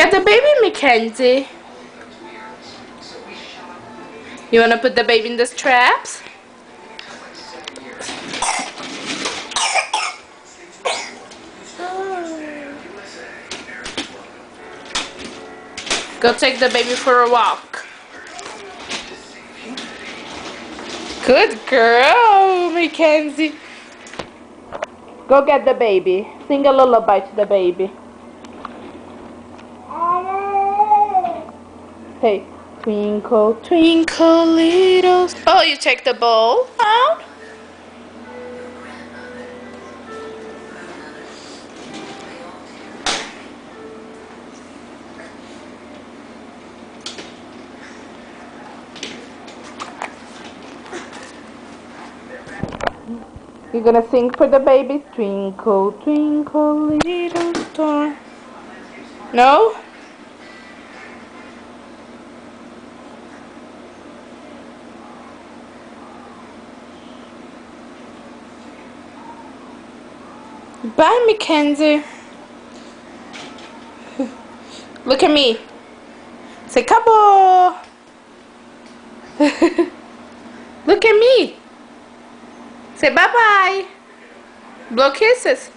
Get the baby, Mackenzie. You want to put the baby in the straps? Go take the baby for a walk. Good girl, Mackenzie. Go get the baby. Sing a lullaby to the baby. Hey, twinkle, twinkle, little... Oh, you take the bowl out? You're gonna sing for the baby? Twinkle, twinkle, little star. No? Bye, Mackenzie. Look at me. Say kabo. Look at me. Say bye-bye. Blow kisses.